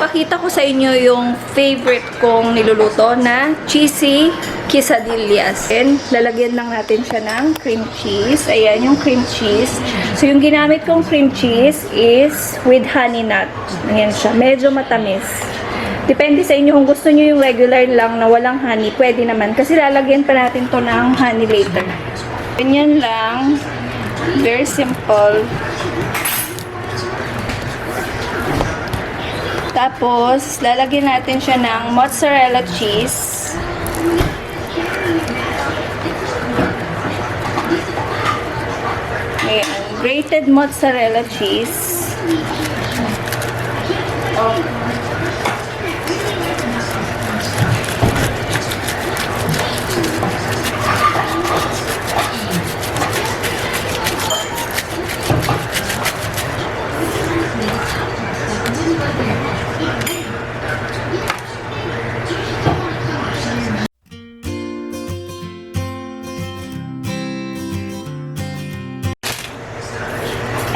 ipapakita ko sa inyo yung favorite kong niluluto na cheesy quesadillas. And lalagyan lang natin siya ng cream cheese. Ayan yung cream cheese. So yung ginamit kong cream cheese is with honey nut. Ayan siya. Medyo matamis. Depende sa inyo kung gusto nyo yung regular lang na walang honey. Pwede naman. Kasi lalagyan pa natin to ng honey later. Ganyan lang. Very simple. Tapos, lalagyan natin siya ng mozzarella cheese. Ayan, grated mozzarella cheese.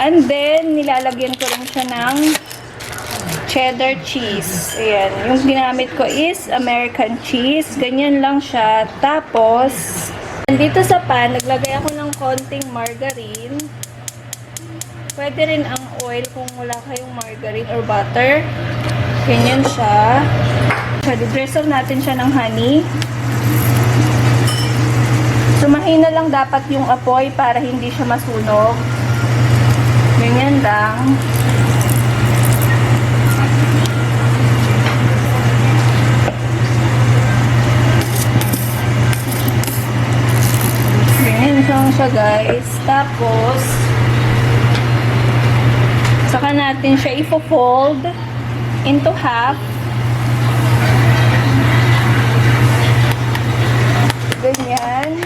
And then, nilalagyan ko rin siya ng cheddar cheese. Ayan. Yung ginamit ko is American cheese. Ganyan lang siya. Tapos, dito sa pan, naglagay ako ng konting margarine. Pwede rin ang oil kung wala kayong margarine or butter. Ganyan siya. I-drizzle natin siya ng honey. So, mahina lang dapat yung apoy para hindi siya masunog. Ganyan lang. Ganyan lang siya, guys. Tapos, saka natin siya i-fold into half. Ganyan.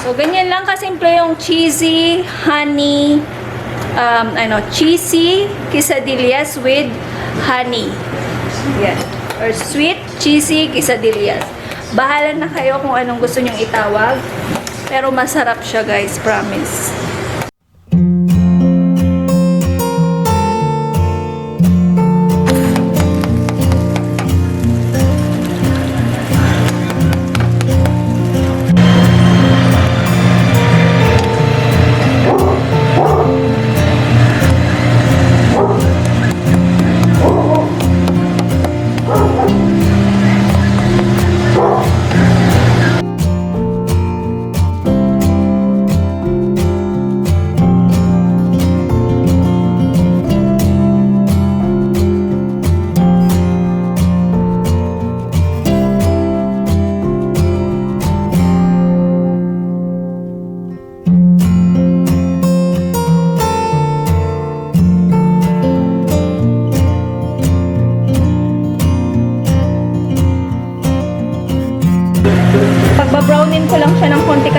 So, ganyan lang kasimple yung cheesy, honey, cheesy quesadillas with honey. Yan. Or sweet, cheesy quesadillas. Bahala na kayo kung anong gusto nyong itawag. Pero masarap siya, guys. Promise. Pagbabrownin ko lang siya ng konti.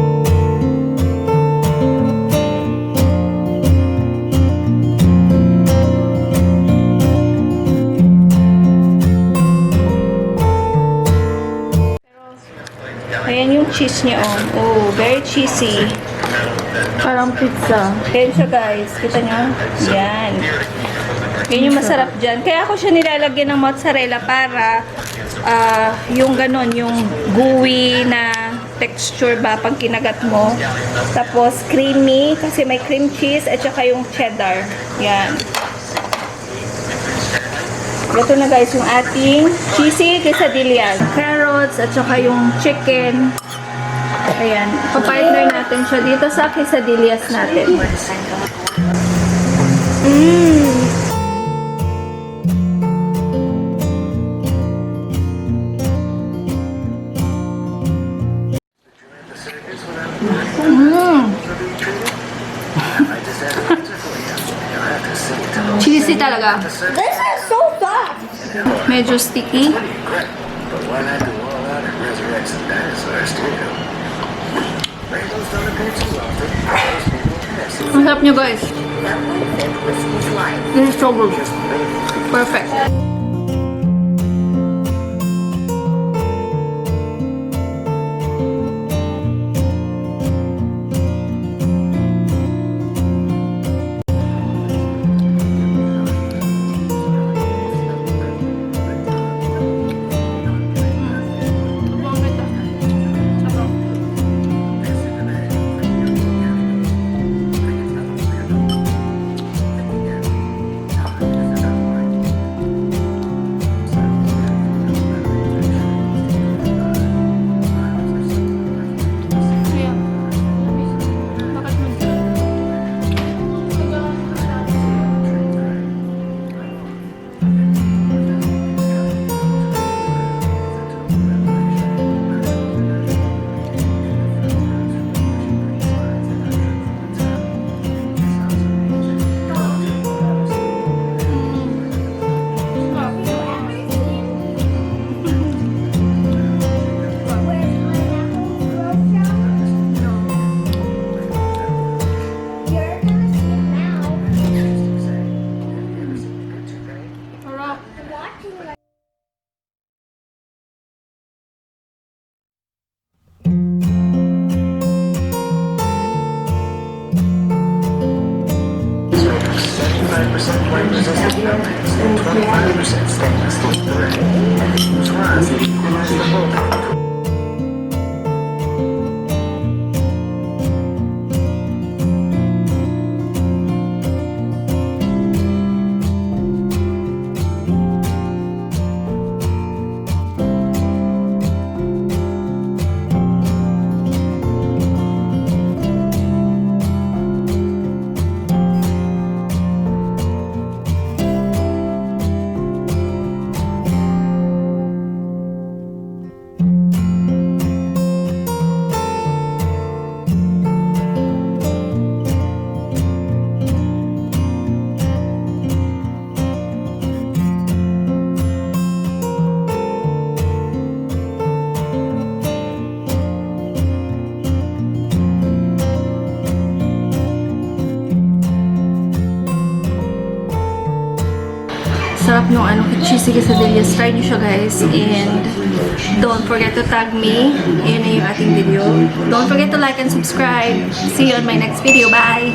Ayan yung cheese niya, oh. Very cheesy. Parang pizza. Ayan siya, guys. Kita nyo? Yan. Yan yung masarap dyan. Kaya ako siya nilalagyan ng mozzarella para yung ganon, yung gooey na texture ba pag kinagat mo. Tapos creamy kasi may cream cheese at saka yung cheddar. Yan. Ito na, guys, yung ating cheesy quesadillas. Carrots at saka yung chicken. Ayan. Pa-partner natin siya dito sa quesadillas natin. Cheesy talaga. This is so soft. Medyo sticky. Masarap nyo, guys. This is so good. Perfect. 25% stainless steel thread. Twice it equals the whole. Sarap nung cheesy quesadillas. Try nyo siya guys. And don't forget to tag me. Yun na yung ating video. Don't forget to like and subscribe. See you on my next video. Bye!